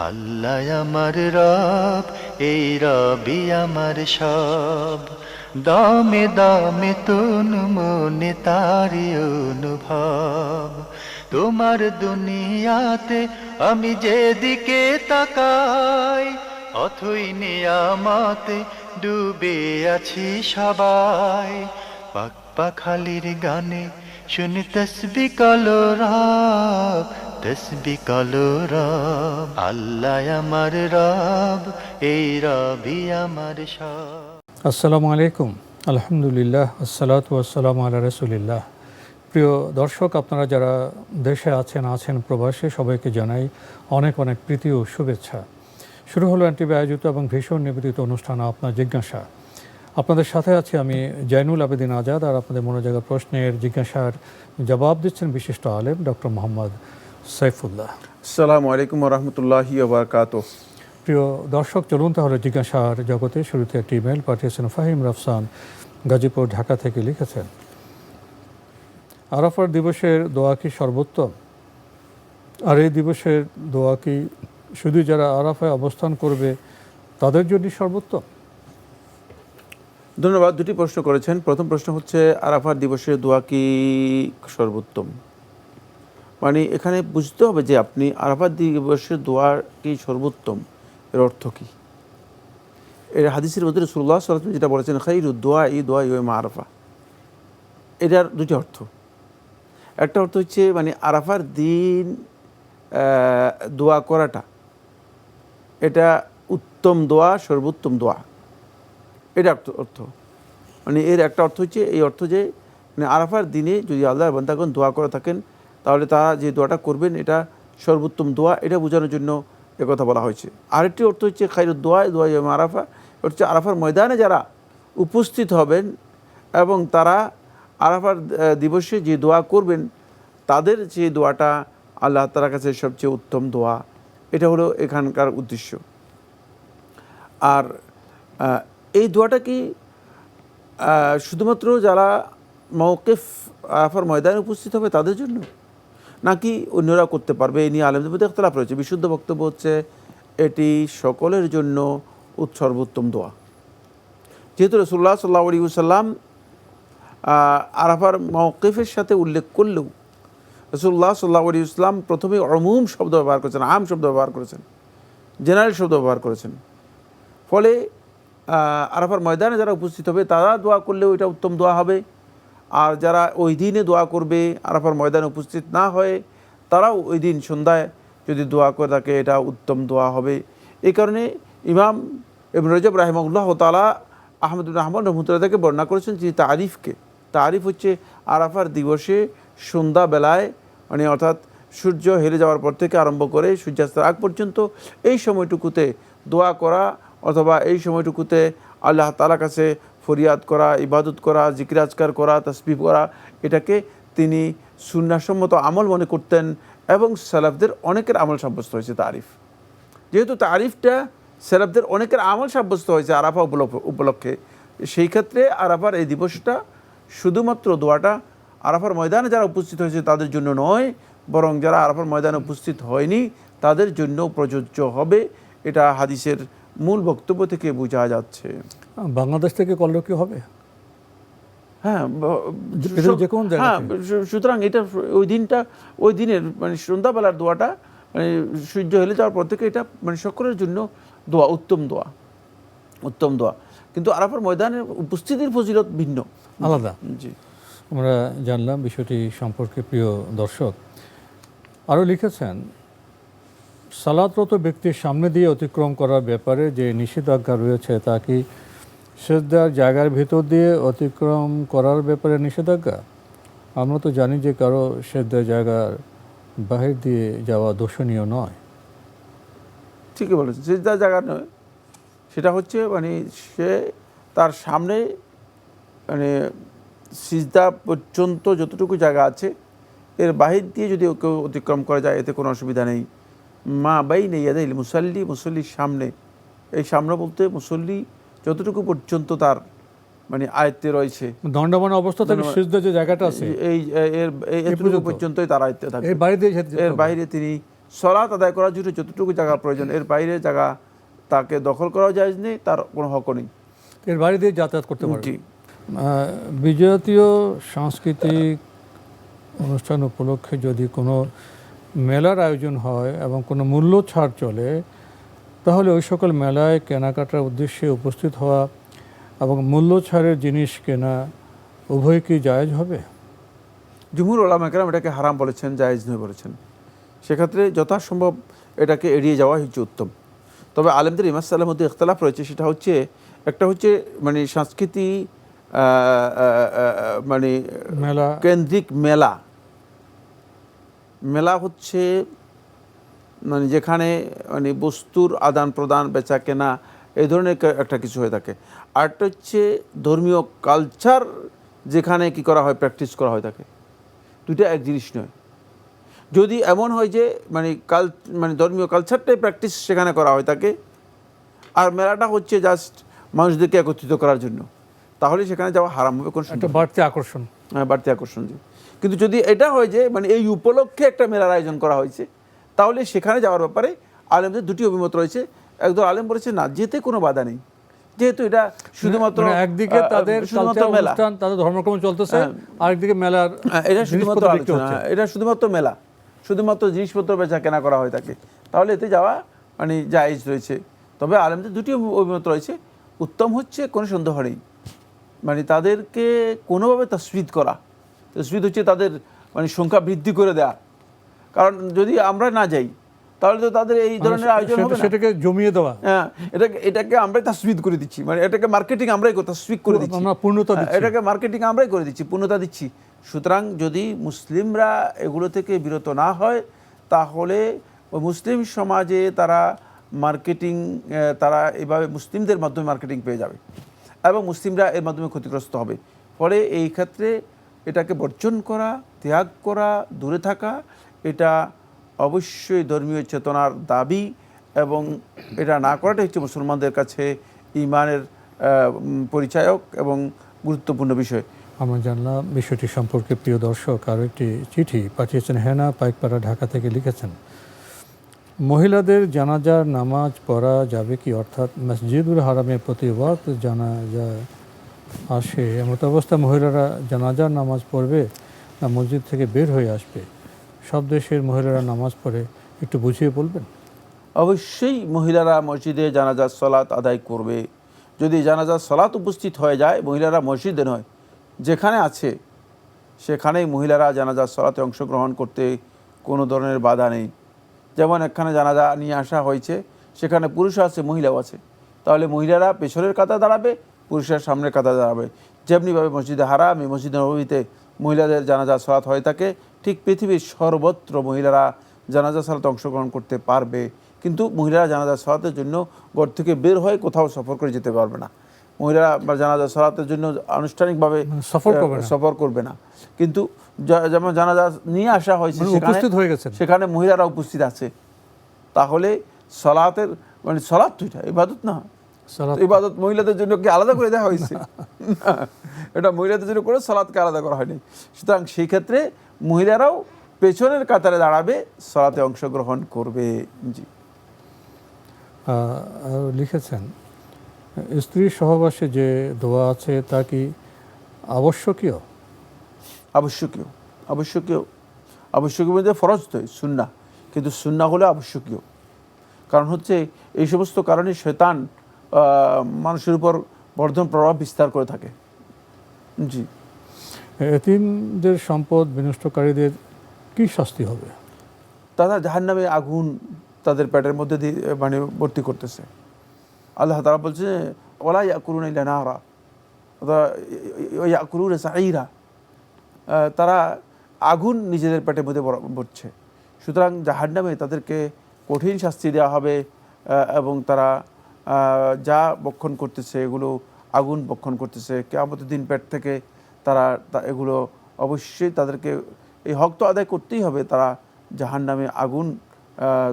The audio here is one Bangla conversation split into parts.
আল্লাহ আমার রব, এই রবি আমার সব। দামে দামে তুন মনে তারি অনুভব। তোমার দুনিয়াতে আমি যেদিকে তাকাই, অথই নিয়ামতে ডুবে আছি সবাই। পাক পাখালির গানে শুনি তসবি কলরব, তসবি কলরব। আল্লাহ আমার রব, এই রবি আমার সব। আসসালামু আলাইকুম, আলহামদুলিল্লাহ, আসসালাতু ওয়াসসালামু আলা রাসূলিল্লাহ। প্রিয় দর্শক, আপনারা যারা দেশে আছেন প্রবাসে, সবাইকে জানাই অনেক অনেক প্রীতি ও শুভেচ্ছা। শুরু হলো এনটিভি আয়োজিত এবং ভীষণ নিবেদিত অনুষ্ঠান আপনার জিজ্ঞাসা। আপনাদের সাথে আছি আমি জয়নুল আবেদিন আজাদ, আর আপনাদের মনোযোগের প্রশ্নের জিজ্ঞাসার জবাব দিচ্ছেন বিশিষ্ট আলেম ডক্টর মোহাম্মদ সাইফুল্লাহ। আসসালামু আলাইকুম ওয়া রাহমাতুল্লাহি ওয়া বারাকাতুহু। প্রিয় দর্শক, চলুন তাহলে জিজ্ঞাসার জগতে। শুরুতে একটি ইমেল পাঠিয়েছেন ফাহিম রাফসান, গাজীপুর, ঢাকা থেকে। লিখেছেন, আরাফার দিবসের দোয়া কি সর্বোত্তম? আর এই দিবসের দোয়া কি শুধু যারা আরাফায় অবস্থান করবে তাদের জন্য সর্বোত্তম? ধন্যবাদ। দুটি প্রশ্ন করেছেন। প্রথম প্রশ্ন হচ্ছে, আরাফার দিবসের দোয়া কি সর্বোত্তম? মানে এখানে বুঝতে হবে যে আপনি আরাফার দিবসের দোয়া কি সর্বোত্তম, এর অর্থ কী? এর হাদিসের মধ্যে রাসূলুল্লাহ সাল্লাল্লাহু আলাইহি ওয়াসাল্লাম যেটা বলেছেন, খাইরুদ দোয়া ইয়াউম আরাফা, এটার দুটি অর্থ। একটা অর্থ হচ্ছে মানে আরাফার দিন দোয়া করাটা, এটা উত্তম দোয়া, সর্বোত্তম দোয়া, এটা অর্থ। মানে এর একটা অর্থ হচ্ছে এই অর্থ যে মানে আরাফার দিনে যদি আল্লাহর বান্দাগণ দোয়া করে থাকেন, তাহলে তারা যে দোয়াটা করবেন এটা সর্বোত্তম দোয়া, এটা বোঝানোর জন্য একথা বলা হয়েছে। আরেকটি অর্থ হচ্ছে খাইরুদ দোয়া ইয়াউম আরাফা, হচ্ছে আরাফার ময়দানে যারা উপস্থিত হবেন এবং তারা আরাফার দিবসে যে দোয়া করবেন, তাদের যে দোয়াটা আল্লাহ তাআলার কাছে সবচেয়ে উত্তম দোয়া, এটা হলো এখানকার উদ্দেশ্য। আর এই দোয়াটা কি শুধুমাত্র যারা মওকিফ আরাফার ময়দানে উপস্থিত হবে তাদের জন্য, নাকি অন্যরা করতে পারবে? এই নিয়ে আলেমদের মধ্যে ইখতিলাফ রয়েছে। বিশুদ্ধ বক্তব্য হচ্ছে এটি সকলের জন্য সর্বোত্তম দোয়া। যেহেতু রাসূলুল্লাহ সাল্লাল্লাহু আলাইহি ওয়াসাল্লাম আরাফার মওকিফের সাথে উল্লেখ করলেও রাসূলুল্লাহ সাল্লাল্লাহু আলাইহি ওয়াসাল্লাম প্রথমে উমুম শব্দ ব্যবহার করেছেন, আম শব্দ ব্যবহার করেছেন, জেনারেল শব্দ ব্যবহার করেছেন। ফলে আরাফার ময়দানে যারা উপস্থিত হবে তারা দোয়া করলেও এটা উত্তম দোয়া হবে, আর যারা ওই দিনে দোয়া করবে আরাফার ময়দানে উপস্থিত না হয়ে তারাও ওই দিন সন্ধ্যায় যদি দোয়া করে থাকে এটা উত্তম দোয়া হবে। এই কারণে ইমাম ইবনে রজব রাহিমাহুল্লাহ তাআলা আহমদ ইবনে হাম্বল রাহমাতুল্লাহ থেকে বর্ণনা করেছেন যে তারিফ হচ্ছে আরাফার দিবসে সন্ধ্যাবেলায়, মানে অর্থাৎ সূর্য হেলে যাওয়ার পর থেকে আরম্ভ করে সূর্যাস্তের আগ পর্যন্ত এই সময়টুকুতে দোয়া করা, অথবা এই সময়টুকুতে আল্লাহ তাআলার কাছে ফরিয়াদ করা, ইবাদত করা, জিকির আজকার করা, তাসবিহ করা, এটাকে তিনি সুন্নাহসম্মত আমল মনে করতেন এবং সালাফদের অনেকের আমল সাব্যস্ত হয়েছে তারিফ। যেহেতু তারিফটা সালাফদের অনেকের আমল সাব্যস্ত হয়েছে আরাফা উপলক্ষে, সেই ক্ষেত্রে আরাফার এই দিবসটা শুধুমাত্র দোয়াটা আরাফার ময়দানে যারা উপস্থিত হয়েছে তাদের জন্য নয়, বরং যারা আরাফার ময়দানে উপস্থিত হয়নি তাদের জন্য প্রযোজ্য হবে। এটা হাদিসের মূল বক্তব্য থেকে বোঝা যাচ্ছে। বাংলাদেশ থেকে করলেও কি হবে? হ্যাঁ, হ্যাঁ, সুতরাং এটা ওই দিনের মানে সন্ধ্যাবেলার দোয়াটা, মানে সূর্য হেলে যাওয়ার পর থেকে এটা মানে সকলের জন্য দোয়া, উত্তম দোয়া। কিন্তু আরাফার ময়দানের উপস্থিতির ফজিলত ভিন্ন, আলাদা। জি, আমরা জানলাম বিষয়টি সম্পর্কে। প্রিয় দর্শক, আরও লিখেছেন, সালাতরত ব্যক্তির সামনে দিয়ে অতিক্রম করার ব্যাপারে যে নিষেধাজ্ঞা রয়েছে তা কি সিজদার জায়গার ভিতর দিয়ে অতিক্রম করার ব্যাপারে নিষেধাজ্ঞা? আমরা তো জানি যে কারো সিজদার জায়গার বাহির দিয়ে যাওয়া দোষণীয় নয়। ঠিকই বলেছেন, সিজদার জায়গা নয়, সেটা হচ্ছে মানে সে তার সামনে মানে সিজদা পর্যন্ত যতটুকু জায়গা আছে এর বাহির দিয়ে যদি কেউ অতিক্রম করা যায় এতে কোনো অসুবিধা নেই। মা বাইনা ইয়াদাইল মুসাল্লি, মুসল্লির সামনে, এই সামনে বলতে মুসল্লি যতটুকু পর্যন্ত তার মানে আয়ত্তে রয়েছে, দণ্ডমান অবস্থা থেকে সিজদা যে জায়গাটা আছে এতটুকু পর্যন্তই তার আয়ত্তে থাকে, এর বাইরে তিনি সালাত আদায় করার জন্য যতটুকু জায়গা প্রয়োজন, এর বাইরে জায়গা তাকে দখল করাও জায়েজ নেই, তার কোনো হকও নেই। এর বাইরে দিয়ে যাতায়াত করতে পারে। জি। বিজাতীয় সাংস্কৃতিক অনুষ্ঠান উপলক্ষে যদি কোনো মেলার আয়োজন হয় এবং কোনো মূল্য ছাড় চলে, তাহলে ওই সকল মেলায় কেনাকাটার উদ্দেশ্যে উপস্থিত হওয়া এবং মূল্য ছাড়ের জিনিস কেনা উভয় কি জায়েজ হবে? জুমহুর উলামা কেরাম এটাকে হারাম বলেছেন, জায়েজ নয় বলেছেন। সেক্ষেত্রে যথাসম্ভব এটাকে এড়িয়ে যাওয়া হচ্ছে উত্তম। তবে আলেমদের এই মাসআলার মধ্যে ইখতিলাফ রয়েছে। সেটা হচ্ছে, একটা হচ্ছে মানে সংস্কৃতি মানে মেলা কেন্দ্রিক মেলা। মেলা হচ্ছে মানে যেখানে মানে বস্তুর আদান প্রদান, বেচা কেনা, এই ধরনের একটা কিছু হয়ে থাকে। আরেকটা হচ্ছে ধর্মীয় কালচার, যেখানে কি করা হয়, প্র্যাকটিস করা হয় থাকে। দুইটা এক জিনিস নয়। যদি এমন হয় যে মানে ধর্মীয় কালচারটাই প্র্যাকটিস সেখানে করা হয় থাকে, আর মেলাটা হচ্ছে জাস্ট মানুষদেরকে একত্রিত করার জন্য, তাহলে সেখানে যাওয়া হারাম হবে। কোন একটা বাড়তি আকর্ষণ, হ্যাঁ, বাড়তি আকর্ষণ। কিন্তু যদি এটা হয় যে মানে এই উপলক্ষে একটা মেলার আয়োজন করা হয়েছে, তাহলে সেখানে যাওয়ার ব্যাপারে আলেমদের দুটি অভিমত রয়েছে। একদল আলেম বলেছে না, যেতে কোনো বাধা নেই, যেহেতু এটা শুধুমাত্র একদিকে তাদের কালচারাল অনুষ্ঠান, তাদের ধর্মকর্ম চলতেছে, আরেকদিকে মেলার এটা শুধুমাত্র আলোচনা, এটা শুধুমাত্র মেলা, শুধুমাত্র জিনিসপত্র বেচা কেনা করা হয়ে থাকে, তাহলে এতে যাওয়া মানে জায়েজ রয়েছে। তবে আলেমদের দুটি অভিমত রয়েছে। উত্তম হচ্ছে কোনো সন্দেহ নেই মানে তাদেরকে কোনোভাবে তাসবিদ করা। তাসবিদ হচ্ছে তাদের মানে সংখ্যা বৃদ্ধি করে দেয়া। কারণ যদি আমরা না যাই তাহলে তো তাদের এই ধরনের আয়োজন হবে না, সেটাকে জমিয়ে দেওয়া। হ্যাঁ, এটাকে আমরাই তাসবিদ করে দিচ্ছি, মানে এটাকে মার্কেটিং আমরাই তাসবিদ করে দিচ্ছি, পূর্ণতা দিচ্ছি, এটাকে মার্কেটিং আমরাই করে দিচ্ছি, পূর্ণতা দিচ্ছি। সুতরাং যদি মুসলিমরা এগুলো থেকে বিরত না হয়, তাহলে মুসলিম সমাজে তারা মার্কেটিং, তারা এভাবে মুসলিমদের মাধ্যমে মার্কেটিং পেয়ে যাবে এবং মুসলিমরা এর মাধ্যমে ক্ষতিগ্রস্ত হবে। ফলে এই ক্ষেত্রে এটাকে বর্জন করা, ত্যাগ করা, দূরে থাকা, এটা অবশ্যই ধর্মীয় চেতনার দাবি, এবং এটা না করাটাই হচ্ছে মুসলমানদের কাছে ঈমানের পরিচায়ক এবং গুরুত্বপূর্ণ বিষয়। আমরা জানলাম বিষয়টি সম্পর্কে। প্রিয় দর্শক, আরও একটি চিঠি পাঠিয়েছেন হেনা পাইকপাড়া, ঢাকা থেকে লিখেছেন, মহিলাদের জানাজার নামাজ পড়া যাবে কি? অর্থাৎ মসজিদুল হারামে প্রতি ওয়াক্ত জানাজা আসে, এমত অবস্থায় মহিলারা জানাজার নামাজ পড়বে না মসজিদ থেকে বের হয়ে আসবে? সব দেশের মহিলারা নামাজ পড়ে, একটু বুঝিয়ে বলবেন? অবশ্যই মহিলারা মসজিদে জানাজার সালাত আদায় করবে। যদি জানাজার সালাত উপস্থিত হয়ে যায়, মহিলারা মসজিদে নয়, যেখানে আছে সেখানেই মহিলারা জানাজার সালাতে অংশগ্রহণ করতে কোনো ধরনের বাধা নেই। যেমন এখানে জানাজা নিয়ে আসা হয়েছে, সেখানে পুরুষও আছে, মহিলাও আছে, তাহলে মহিলারা পেছনের কাতারে দাঁড়াবে, পুরুষের সামনের কাতারে দাঁড়াবে। যেমনিভাবে মসজিদে হারাম, মসজিদে নববীতে মহিলাদের জানাজার সালাত হয়ে থাকে, ঠিক পৃথিবীর সর্বত্র মহিলারা জানাজা সালাতে অংশগ্রহণ করতে পারবে। কিন্তু মহিলারা জানাজার সালাতের জন্য ঘর থেকে বের হয়ে কোথাও সফর করে যেতে পারবে না। মহিলারা জানাজার সালাতের জন্য আনুষ্ঠানিকভাবে সফর করবে না। কিন্তু যেমন জানাজা নিয়ে আসা হয়েছে, সেখানে মহিলারা উপস্থিত আছে, তাহলে সালাতের মানে সালাত তো এটা ইবাদত না, ইবাদত মহিলাদের জন্য কি আলাদা করে দেওয়া হয়েছে? এটা মহিলাদের জন্য করে সালাতকে আলাদা করা হয়নি। সুতরাং সেই ক্ষেত্রে মহিলারাও পেছনের কাতারে দাঁড়াবে, সালাতে অংশগ্রহণ করবে। জি। লিখেছেন, স্ত্রী সহবাসে যে দোয়া আছে তা কি আবশ্যকীয়? আবশ্যকীয়, আবশ্যকীয়, আবশ্যকীয় বলতে ফরজ তো, সুন্নাহ, কিন্তু সুন্নাহ হলে আবশ্যকীয়। কারণ হচ্ছে এই সমস্ত কারণে শয়তান মানুষের উপর বর্ধন প্রভাব বিস্তার করে থাকে। জি। এতিমদের সম্পদ বিনষ্টকারীদের কি শাস্তি হবে? তারা জাহান্নামে আগুন তাদের পেটের মধ্যে দিয়ে মানে ভর্তি করতেছে। আল্লাহ তাআলা বলছে, ওয়ালা ইয়াকুলুনা ইল্লা নারা ওয়া ইয়াকুলুনা সাঈরা, তারা আগুন নিজেদের পেটের মধ্যে ভরছে। সুতরাং জাহান্নামে তাদেরকে কঠিন শাস্তি দেওয়া হবে, এবং তারা যা বক্ষণ করতেছে এগুলো আগুন বক্ষণ করতেছে। কিয়ামতের দিন পেট থেকে তারা এগুলো অবশ্যই তাদেরকে এই হক তো আদায় করতেই হবে, তারা জাহান্নামে আগুন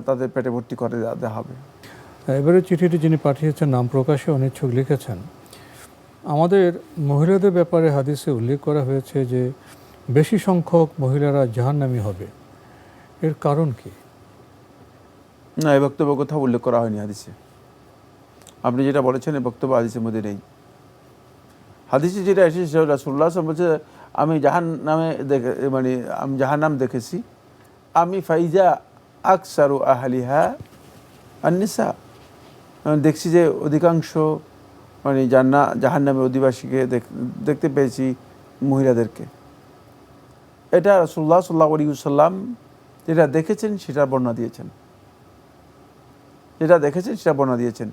তাদের পেটে ভর্তি করে দেওয়া হবে। এবারে চিঠিটি যিনি পাঠিয়েছেন নাম প্রকাশে অনিচ্ছুক, লিখেছেন, আমাদের মহিলাদের ব্যাপারে হাদিসে উল্লেখ করা হয়েছে যে বেশি সংখ্যক মহিলারা জাহান্নামী হবে, এর কারণ কি? না, এই বক্তব্য কোথাও উল্লেখ করা হয়নি হাদিসে। আপনি যেটা বলেছেন এই বক্তব্য হাদিসের মধ্যে নেই। হাদিসে যেটা এসেছে রাসূলুল্লাহ সাল্লাল্লাহু আলাইহি ওয়াসাল্লাম বলছে, আমি জাহান্নাম দেখেছি, আমি ফাইজা আকসারু আহলিহা আন-নিসা, আমি দেখছি যে অধিকাংশ মানে জাহান্নামের অধিবাসীকে দেখতে পেয়েছি মহিলাদেরকে। এটা রাসূলুল্লাহ সাল্লাল্লাহু আলাইহি ওয়াসাল্লাম যেটা দেখেছেন সেটা বর্ণনা দিয়েছেন,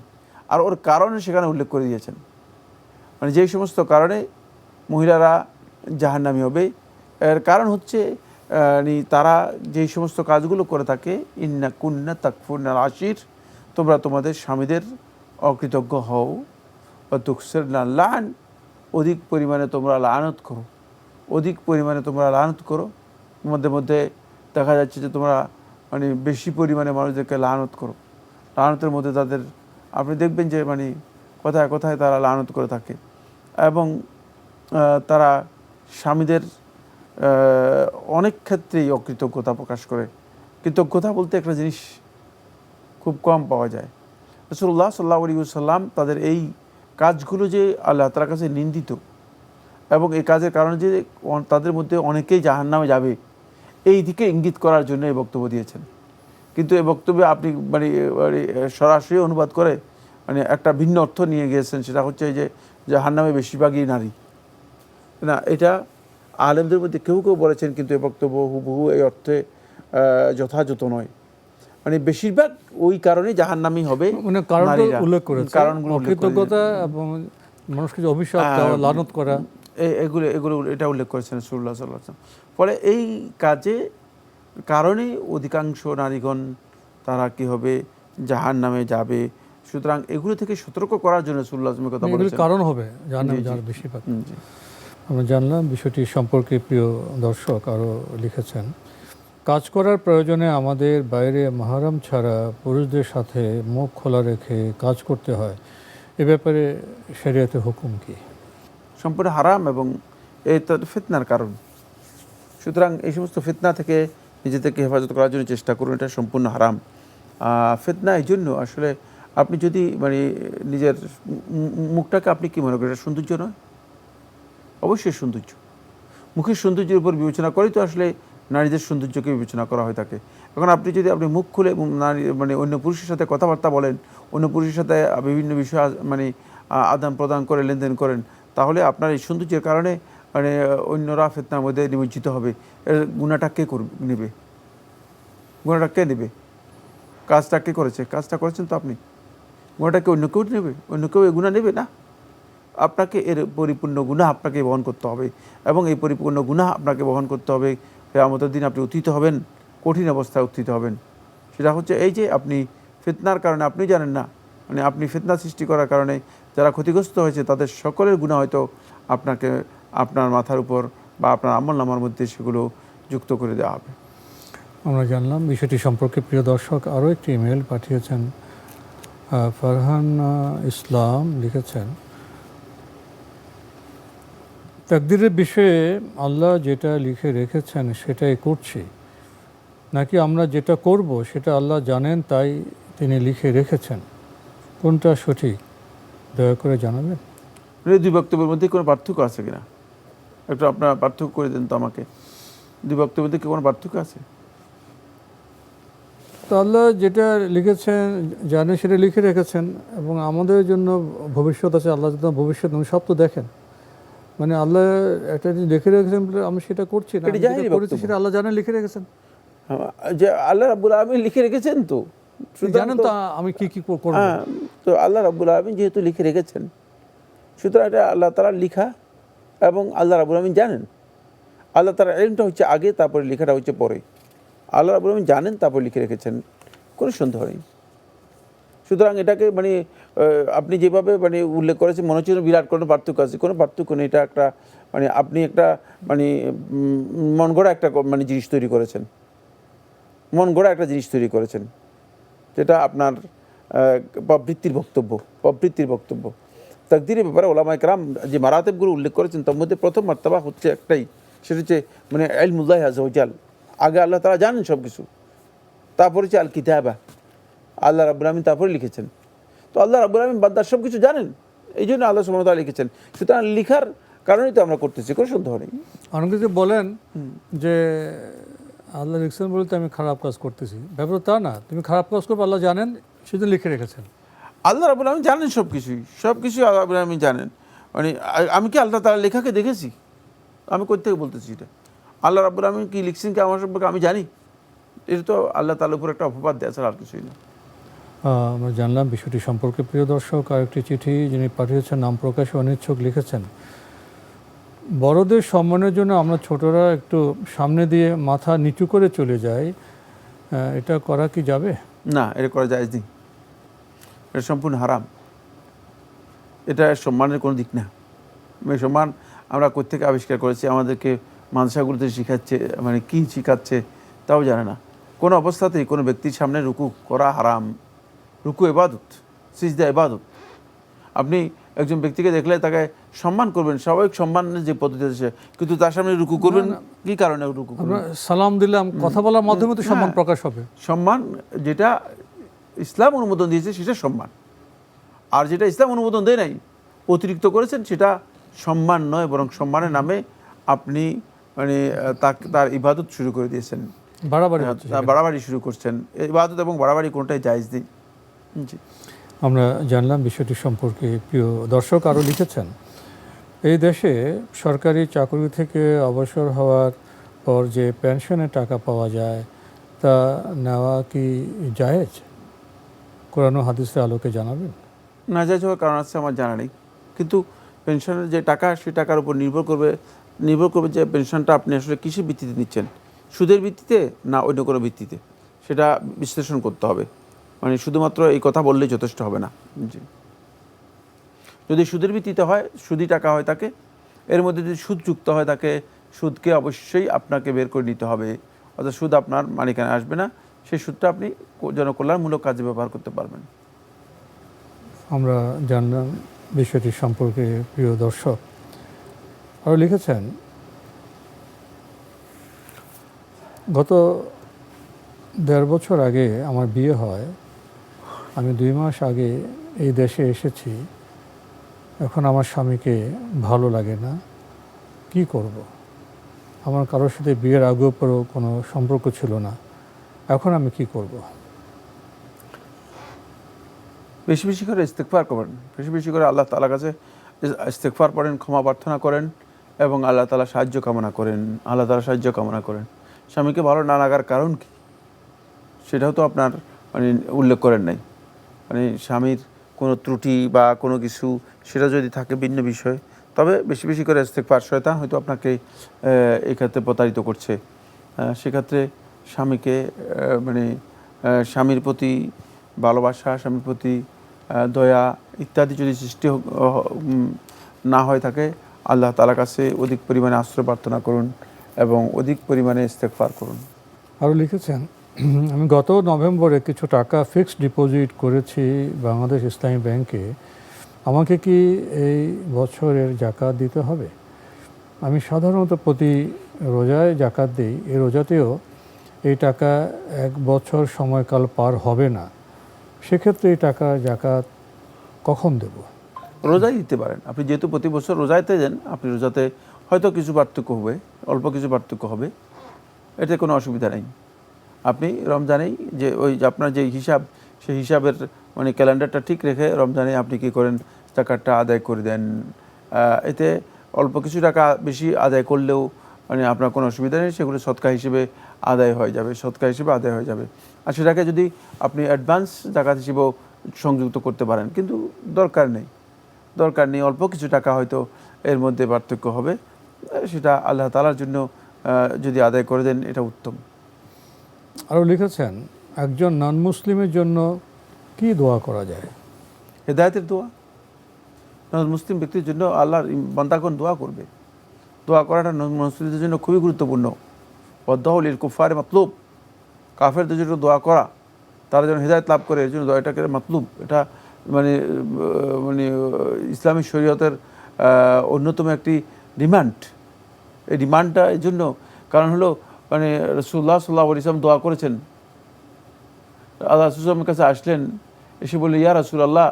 আর ওর কারণে সেখানে উল্লেখ করে দিয়েছেন, মানে যেই সমস্ত কারণে মহিলারা জাহান্নামী হবে। এর কারণ হচ্ছে তারা যেই সমস্ত কাজগুলো করে থাকে, ইন্না কুন্না তাকফুরনাল আশির, তোমরা তোমাদের স্বামীদের অকৃতজ্ঞ হও, বা তুকসিরনা লান, অধিক পরিমাণে তোমরা লানত করো। তোমাদের মধ্যে দেখা যাচ্ছে যে তোমরা মানে বেশি পরিমাণে মানুষদেরকে লানত করো। লানতের মধ্যে তাদের আপনি দেখবেন যে মানে কোথায় কোথায় তারা লানত করে থাকে, এবং তারা স্বামীদের অনেক ক্ষেত্রেই অকৃতজ্ঞতা প্রকাশ করে। কৃতজ্ঞতা বলতে একটা জিনিস খুব কম পাওয়া যায়। রাসূলুল্লাহ সাল্লাল্লাহু আলাইহি ওয়াসাল্লাম তাদের এই কাজগুলো যে আল্লাহ তাআলার কাছে নিন্দিত, এবং এই কাজের কারণে যে তাদের মধ্যে অনেকেই জাহান্নামে যাবে, এই দিকে ইঙ্গিত করার জন্য এই বক্তব্য দিয়েছেন। কিন্তু এই বক্তব্যে আপনি মানে সরাসরি অনুবাদ করে মানে একটা ভিন্ন অর্থ নিয়ে গিয়েছেন, সেটা হচ্ছে যে জাহান্নামে বেশিরভাগই নারী। না, এটা আলেমদের মধ্যে কেউ কেউ বলেছেন, কিন্তু এই বক্তব্য হুবহু এই অর্থে যথাযথ নয়। মানে বেশিরভাগ ওই কারণে জাহান্নামী হবে মানে কারণটা নারীরা। উল্লেখ করেছে, কারণগুলো উল্লেখ করে অকৃতজ্ঞতা এবং মানুষকে যে অভিশাপ দেওয়া, লানত করা, এগুলো এটা উল্লেখ করেছেন রাসূলুল্লাহ সাল্লাল্লাহু আলাইহি ওয়াসাল্লাম। ফলে এই কারণে অধিকাংশ নারীগণ তারা কি হবে, জাহান্নামে যাবে। সুতরাং এগুলো থেকে সতর্ক করার জন্য রাসূলুল্লাহ সাল্লাল্লাহু আলাইহি ওয়াসাল্লাম কথা বলেছেন, কারণ হবে জাহান্নামে যাওয়ার বেশিরভাগ। জি। আমরা জানলাম বিষয়টি সম্পর্কে। প্রিয় দর্শক আরও লিখেছেন, কাজ করার প্রয়োজনে আমাদের বাইরে মাহরাম ছাড়া পুরুষদের সাথে মুখ খোলা রেখে কাজ করতে হয়, এ ব্যাপারে শরীয়তের হুকুম কি? সম্পূর্ণ হারাম, এবং এই তো ফিতনার কারণ। সুতরাং এই সমস্ত ফিতনা থেকে নিজেদেরকে হেফাজত করার জন্য চেষ্টা করুন, এটা সম্পূর্ণ হারাম। ফিতনা এই জন্য আসলে আপনি যদি মানে নিজের মুখটাকে আপনি কী মনে করেন, এটা সৌন্দর্য নয়? অবশ্যই সৌন্দর্য। মুখের সৌন্দর্যের উপর বিবেচনা করেই তো আসলে নারীদের সৌন্দর্যকে বিবেচনা করা হয়ে থাকে। এখন আপনি যদি আপনি মুখ খুলে নারী মানে অন্য পুরুষের সাথে কথাবার্তা বলেন, অন্য পুরুষের সাথে বিভিন্ন বিষয় মানে আদান প্রদান করে লেনদেন করেন, তাহলে আপনার এই সৌন্দর্যের কারণে মানে অন্যরা ফিতনার মধ্যে নিমজ্জিত হবে। এর গুনাহটা কে নেবে? গুনাহটা কে নেবে? কাজটা কে করেছে? কাজটা করেছেন তো আপনি। গুনাহটা কি অন্য কেউ নেবে? অন্য কেউ এই গুনাহ নেবে না। আপনাকে এর পরিপূর্ণ গুনাহ আপনাকে বহন করতে হবে, এবং এই পরিপূর্ণ গুনাহ আপনাকে বহন করতে হবে। কিয়ামতের দিন আপনি উত্থিত হবেন, কঠিন অবস্থায় উত্থিত হবেন। সেটা হচ্ছে এই যে আপনি ফিতনার কারণে, আপনি জানেন না, মানে আপনি ফিতনা সৃষ্টি করার কারণে যারা ক্ষতিগ্রস্ত হয়েছে তাদের সকলের গুনাহ হয়তো আপনাকে আপনার মাথার উপর বা আপনার আমলনামার মধ্যে সেগুলো যুক্ত করে দেওয়া হবে। আমরা জানলাম বিষয়টি সম্পর্কে। প্রিয় দর্শক আরও একটি ইমেল পাঠিয়েছেন ফারহান ইসলাম, লিখেছেন, তাকদীরের বিষয়ে আল্লাহ যেটা লিখে রেখেছেন সেটাই করছি, নাকি আমরা যেটা করব সেটা আল্লাহ জানেন তাই তিনি লিখে রেখেছেন? কোনটা সঠিক, দয়া করে জানাবেন। এই দুই বক্তব্যের মধ্যে কোনো পার্থক্য আছে কিনা একটু আপনারা পার্থক্য করে দেন তো আমাকে। দুই বক্তব্যের মধ্যে কি কোনো পার্থক্য আছে? তো আল্লাহ যেটা লিখেছেন জানে, সেটা লিখে রেখেছেন, এবং আমাদের জন্য ভবিষ্যৎ আছে। আল্লাহ যদি ভবিষ্যৎ উনি সব তো দেখেন, মানে আল্লাহ একটা জিনিস লিখে রেখেছেন বলে আমি সেটা করছি না, করেছি সেটা আল্লাহ জানেন লিখে রেখেছেন। যে আল্লাহ রাব্বুল আলামিন লিখে রেখেছেন, তো জানেন তো আমি কি কি করব। তো আল্লাহ রাব্বুল আলামিন যেহেতু লিখে রেখেছেন, সুতরাং এটা আল্লাহ তাআলা লিখা, এবং আল্লাহ রাব্বুল আলামিন জানেন। আল্লাহ তাআলার ইলমটা হচ্ছে আগে, তারপরে লেখাটা হচ্ছে পরে। আল্লাহ রাব্বুল আলামিন জানেন, তারপরে লিখে রেখেছেন, কোনো সন্দেহ নেই। সুতরাং এটাকে মানে আপনি যেভাবে মানে উল্লেখ করেছেন মনে হচ্ছে বিরাট কোনো পার্থক্য আছে। কোনো পার্থক্য নেই। এটা একটা মানে আপনি একটা মানে মন গড়া একটা মানে জিনিস তৈরি করেছেন, মন গড়া একটা জিনিস তৈরি করেছেন, যেটা আপনার প্রবৃত্তির বক্তব্য। তাকদীরের ব্যাপারে ওলামায়ে কেরাম যে মারাতেবগুলো উল্লেখ করেছেন, তার মধ্যে প্রথম মার্তাবা হচ্ছে একটাই, সেটা হচ্ছে মানে ইলমুল্লাহি আযজা ওয়া জাল। আগে আল্লাহ তাআলা জানেন সব কিছু, তারপরে হচ্ছে আল কিতাবা, আল্লাহ রাব্বুল আলামিন তারপরে লিখেছেন। তো আল্লাহ রাব্বুল আলামিন বান্দার সব কিছু জানেন, এই জন্য আল্লাহ সুবহানাহু ওয়া তাআলা লিখেছেন। সুতরাং লিখার কারণেই তো আমরা করতেছি, কোনো সন্দেহ নেই। অনেকে যে বলেন যে আল্লাহ লিখছেন বলে তো আমি খারাপ কাজ করতেছি, ব্যাপার তা না। তুমি খারাপ কাজ করবে আল্লাহ জানেন, সেজন্য লিখে রেখেছেন। আল্লাহ রাব্বুল আলামিন জানেন সব কিছুই, সব কিছুই আল্লাহ রাব্বুল আলামিন জানেন। মানে আমি কি আল্লাহ তাআলা লেখাকে দেখেছি? আমি কোথা থেকে বলতেছি এটা? আল্লাহ রাব্বুল আলামিন কি লিখছেন কি আমার সম্পর্কে আমি জানি? এটা তো আল্লাহ তাআলার উপর একটা অপবাদ দেওয়া ছাড়া আর কিছুই না। আমরা জানলাম বিষয়টি সম্পর্কে। প্রিয় দর্শক, আরেকটি চিঠি যিনি পাঠিয়েছেন নাম প্রকাশে অনিচ্ছুক লিখেছেন, বড়দের সম্মানের জন্য আমরা ছোটরা একটু সামনে দিয়ে মাথা নিচু করে চলে যাই, এটা করা কি যাবে? না, এটা করা জায়েজ নেই, এটা সম্পূর্ণ হারাম। এটা সম্মানের কোনো দিক না। এই সম্মান আমরা কোত্থেকে আবিষ্কার করেছি, আমাদেরকে মাদ্রাসাগুলোতে শিখাচ্ছে, মানে কি শিখাচ্ছে তাও জানে না। কোনো অবস্থাতেই কোনো ব্যক্তির সামনে রুকু করা হারাম। রুকু ইবাদত, সিজদা ইবাদত। আপনি একজন ব্যক্তিকে দেখলে তাকে সম্মান করবেন, স্বাভাবিক সম্মানের যে পদ্ধতি আছে, কিন্তু তার সামনে রুকু করবেন কি কারণে রুকু করবেন? আমরা সালাম দিলাম, কথা বলার মাধ্যমে তো সম্মান হ্যাঁ, প্রকাশ হবে। সম্মান যেটা ইসলাম অনুমোদন দিয়েছে সেটা সম্মান, আর যেটা ইসলাম অনুমোদন দেয় নাই, অতিরিক্ত করেছেন, সেটা সম্মান নয়, বরং সম্মানের নামে আপনি মানে তার ইবাদত শুরু করে দিয়েছেন, বাড়াবাড়ি হচ্ছে। বাড়াবাড়ি শুরু করছেন। ইবাদত এবং বাড়াবাড়ি কোনটাই জায়েজ নেই। জি, আমরা জানলাম বিষয়টি সম্পর্কে। প্রিয় দর্শক আরও লিখেছেন, এই দেশে সরকারি চাকরি থেকে অবসর হওয়ার পর যে পেনশনের টাকা পাওয়া যায় তা নেওয়া কি জায়েজ? কোরআন ও হাদিসের আলোকে জানাবেন। না জায়েজ হওয়ার কারণ আছে আমার জানা নেই, কিন্তু পেনশনের যে টাকা, সেই টাকার উপর নির্ভর করবে যে পেনশনটা আপনি আসলে কিসের ভিত্তিতে নিচ্ছেন, সুদের ভিত্তিতে না অন্য কোনো ভিত্তিতে, সেটা বিশ্লেষণ করতে হবে। মানে শুধুমাত্র এই কথা বললেই যথেষ্ট হবে না। জি, যদি সুদের ভিত্তিতে হয়, সুদি টাকা হয় তাকে, এর মধ্যে যদি সুদ যুক্ত হয় তাকে, সুদকে অবশ্যই আপনাকে বের করে নিতে হবে, অর্থাৎ সুদ আপনার মালিকানায় আসবে না, সেই সুদটা আপনি জনকল্যাণমূলক কাজে ব্যবহার করতে পারবেন। আমরা জানলাম বিষয়টি সম্পর্কে। প্রিয় দর্শক আরও লিখেছেন, গত 1.5 বছর আগে আমার বিয়ে হয়, আমি 2 মাস আগে এই দেশে এসেছি, এখন আমার স্বামীকে ভালো লাগে না, কি করব? আমার কারোর সাথে বিয়ের আগেও পরেও কোনো সম্পর্ক ছিল না, এখন আমি কি করব? বেশি বেশি করে ইস্তেগফার করবেন, বেশি বেশি করে আল্লাহ তাআলার কাছে ইস্তেগফার পড়েন, ক্ষমা প্রার্থনা করেন এবং আল্লাহ তাআলা সাহায্য কামনা করেন। আল্লাহ তাআলা সাহায্য কামনা করেন। স্বামীকে ভালো না লাগার কারণ কি, সেটাও তো আপনার মানে উল্লেখ করেন নাই। মানে স্বামীর কোনো ত্রুটি বা কোনো কিছু, সেটা যদি থাকে ভিন্ন বিষয়, তবে বেশি বেশি করে ইস্তেগফার। শয়তান হয়তো আপনাকে এই ক্ষেত্রে প্রতারিত করছে। সেক্ষেত্রে স্বামীকে মানে স্বামীর প্রতি ভালোবাসা, স্বামীর প্রতি দয়া ইত্যাদি যদি সৃষ্টি না হয় থাকে, আল্লাহ তাআলার কাছে অধিক পরিমাণে আশ্রয় প্রার্থনা করুন এবং অধিক পরিমাণে ইস্তেগফার করুন। আরও লিখেছেন, আমি গত নভেম্বরে কিছু টাকা ফিক্সড ডিপোজিট করেছি বাংলাদেশ ইসলামী ব্যাংকে, আমাকে কি এই বছরের জাকাত দিতে হবে? আমি সাধারণত প্রতি রোজায় জাকাত দিই, এই রোজাতেও এই টাকা 1 বছর সময়কাল পার হবে না, সেক্ষেত্রে এই টাকা জাকাত কখন দেব? রোজাই দিতে পারেন আপনি, যেহেতু প্রতি বছর রোজাতে দেন, আপনি রোজাতে হয়তো কিছু পার্থক্য হবে, অল্প কিছু পার্থক্য হবে, এতে কোনো অসুবিধা নেই। আপনি রমজানেই যে ওই আপনার যে হিসাব, সেই হিসাবের মানে ক্যালেন্ডারটা ঠিক রেখে রমজানে আপনি কী করেন, টাকাটা আদায় করে দেন। এতে অল্প কিছু টাকা বেশি আদায় করলেও মানে আপনার কোনো অসুবিধা নেই, সেগুলো সদকা হিসেবে আদায় হয়ে যাবে, সদকা হিসেবে আদায় হয়ে যাবে। আর সেটাকে যদি আপনি অ্যাডভান্স জাকাত হিসেবেও সংযুক্ত করতে পারেন, কিন্তু দরকার নেই, অল্প কিছু টাকা হয়তো এর মধ্যে পার্থক্য হবে, সেটা আল্লাহ তাআলার জন্য যদি আদায় করে দেন, এটা উত্তম। আরও লিখেছেন, একজন নন মুসলিমের জন্য কি দোয়া করা যায়? হেদায়েতের দোয়া। নন মুসলিম ব্যক্তির জন্য আল্লাহর বান্দাগণ দোয়া করবে। দোয়া করাটা নন মুসলিমদের জন্য খুবই গুরুত্বপূর্ণ। ওয়াদুআউল কুফারে মাতলুব, কাফেরদের জন্য দোয়া করা, তারা যেন হেদায়েত লাভ করে, এর জন্য দোয়াটাকে মাতলুব। এটা মানে মানে ইসলামী শরীয়তের অন্যতম একটি ডিমান্ড। এই ডিমান্ডটা এই জন্য কারণ হলো মানে রাসূলুল্লাহ সাল্লাল্লাহু আলাইহি ওয়াসাল্লাম দোয়া করেছেন, আল্লাহ রাসূলের কাছে আসলেন, এসে বললেন, ইয়া রাসূলুল্লাহ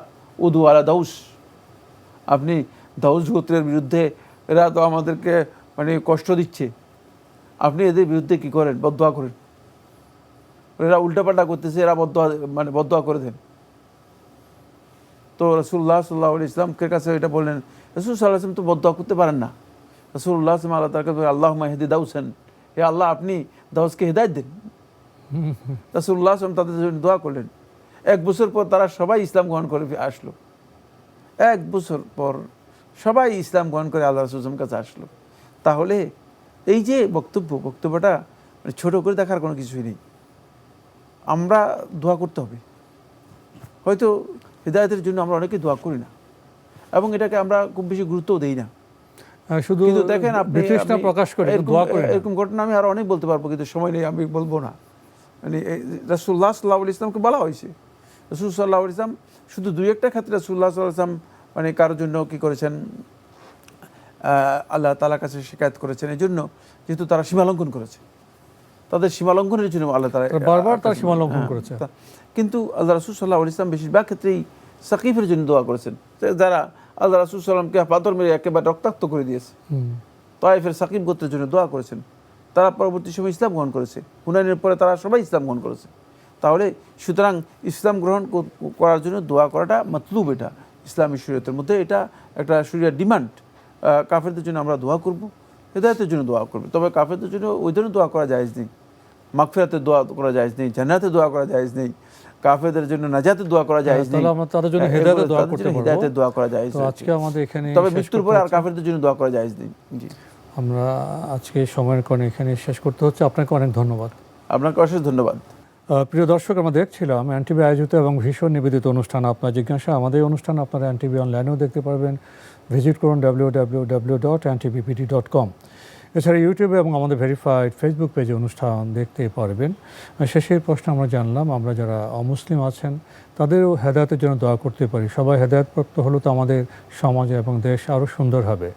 উদু আলা দাউস, আপনি দাউস গোত্রের বিরুদ্ধে, এরা তো আমাদেরকে মানে কষ্ট দিচ্ছে, আপনি এদের বিরুদ্ধে কি করেন? বদদোয়া করেন। এরা উল্টাপাল্টা করতেছে, এরা বদদোয়া করে দেন। তো রাসূলুল্লাহ সাল্লাল্লাহু আলাইহি ওয়াসাল্লামের কাছে এটা বললেন। রাসূল সাল্লাল্লাহু আলাইহি ওয়াসাল্লাম তো বদদোয়া করতে পারেন না। রাসূলুল্লাহ সাল্লাল্লাহু আলাইহি ওয়াসাল্লাম আল্লাহ তাআলাকে আল্লাহুম্মা ইহদি দাউসান, হে আল্লাহ আপনি দাউসকে হেদায়েত দেন। রাসূলুল্লাহ সাল্লাল্লাহু আলাইহি ওয়াসাল্লাম তাদের জন্য দোয়া করলেন। 1 বছর পর তারা সবাই ইসলাম গ্রহণ করে আসলো। 1 বছর পর সবাই ইসলাম গ্রহণ করে আল্লাহ রাসূলের কাছে আসলো। তাহলে এই যে বক্তব্যটা মানে ছোট করে দেখার কোনো কিছুই নেই। আমরা দোয়া করতে হবে। হয়তো হিদায়াতের জন্য আমরা অনেকে দোয়া করি না, এবং এটাকে আমরা খুব বেশি গুরুত্বও দেই না। শুধু কিন্তু দেখেন আপনি বিতৃষ্ণা প্রকাশ করে, দোয়া করে না। এরকম ঘটনা আমি আরো অনেক বলতে পারবো, কিন্তু সময় নেই, আমি বলবো না। মানে রাসূলুল্লাহ সাল্লাল্লাহু আলাইহি ওয়াসাল্লামকে বলা হয়েছে, রাসূল সাল্লাল্লাহু আলাইহি ওয়াসাল্লাম শুধু 2-1টা ক্ষেত্রে রাসূলুল্লাহ সাল্লাল্লাহু আলাইহি ওয়াসাল্লাম মানে কারোর জন্য কি করেছেন, আল্লাহ তাআলার কাছে শিকায়ত করেছেন, এই জন্য যেহেতু তারা সীমালঙ্ঘন করেছে, তাদের সীমালঙ্ঘনের জন্য আল্লাহ তাআলা বারবার তার সীমালঙ্ঘন করেছে। কিন্তু আল্লাহ রাসূল সাল্লাল্লাহু আলাইহি ওয়াসাল্লাম বেশিরভাগ ক্ষেত্রেই সাকিফের জন্য দোয়া করেছেন, যারা আল্লাহ রাসূল সাল্লাল্লাহু আলাইহি ওয়াসাল্লামকে পাথর মেরে একেবারে রক্তাক্ত করে দিয়েছে। তায়েফের সাকিফ গোত্রের জন্য দোয়া করেছেন, তারা পরবর্তী সময় ইসলাম গ্রহণ করেছে। হুনাইনের পরে তারা সবাই ইসলাম গ্রহণ করেছে। তাহলে সুতরাং ইসলাম গ্রহণ করার জন্য দোয়া করাটা মতলুব, এটা ইসলামী শরীয়তের মধ্যে এটা একটা শরীয়তের ডিমান্ড। কাফেরদের জন্য আমরা দোয়া করব, হেদায়েতের জন্য দোয়া করব, তবে কাফেরদের জন্য ওই ধরনের দোয়া করা জায়েজ নেই। মাগফিরাতের দোয়া করা জায়েজ নেই, জান্নাতের দোয়া করা জায়েজ নেই, কাফেরদের জন্য নাজাতের দোয়া করা জায়েজ নেই, আমরা তাদের জন্য হেদায়েতের দোয়া করতে পারবো। হেদায়েতের দোয়া করা জায়েজ। তো আজকে আমাদের এখানে, তবে মৃত্যুর পরে আর কাফেরদের জন্য দোয়া করা জায়েজ নেই। জি, আমরা আজকে সময়ের কারণে এখানে শেষ করতে হচ্ছে। আপনাকে অনেক ধন্যবাদ। আপনাকে অশেষ ধন্যবাদ। প্রিয় দর্শক, আমরা দেখছিলাম এনটিভি আয়োজিত এবং ভীষণ নিবেদিত অনুষ্ঠান আপনার জিজ্ঞাসা। আমাদের এই অনুষ্ঠান আপনারা এনটিভি অনলাইনেও দেখতে পারবেন। ভিজিট করুন www.ntbpd.com। এছাড়া ইউটিউবে এবং আমাদের ভেরিফাইড ফেসবুক পেজে অনুষ্ঠান দেখতে পারবেন। শেষের প্রশ্ন আমরা জানলাম, আমরা যারা অমুসলিম আছেন তাদেরও হেদায়েতের জন্য দোয়া করতে পারি। সবাই হেদায়েতপ্রাপ্ত হলে তো আমাদের সমাজ এবং দেশ আরও সুন্দর হবে।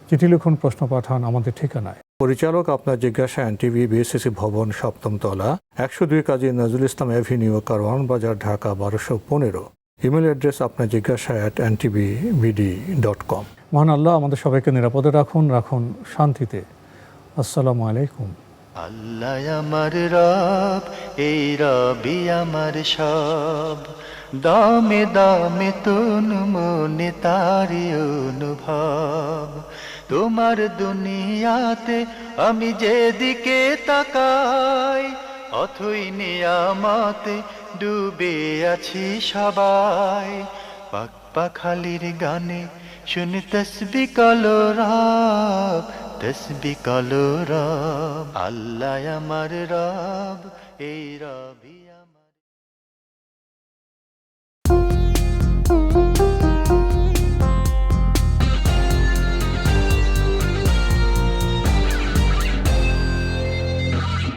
চিঠি লিখুন, প্রশ্ন পাঠান আমাদের ঠিকানায়। পরিচালক আপনার জিজ্ঞাসা, এনটিভি, বিএসসি ভবন, 7ম তলা, 102 কাজী নজরুল ইসলাম এভিনিউ, কারওয়ান বাজার, ঢাকা 1215। ইমেল অ্যাড্রেস আপনার জিজ্ঞাসা @ntbpd.com। মহান আল্লাহ আমাদের সবাইকে নিরাপদে রাখুন শান্তিতে। আসসালামু আলাইকুম। আল্লাহ আমার রব, এই রবি আমার সব, দামে দামে তুন মনে তারি অনুভব। তোমার দুনিয়াতে আমি যেদিকে তাকাই, অথই নিয়ামতে ডুবে আছি সবাই। পাক পাখালির গানে শুনি তসবি কলরব, তসবি কলরব। আল্লাহ আমার রব, এই রবি আমার।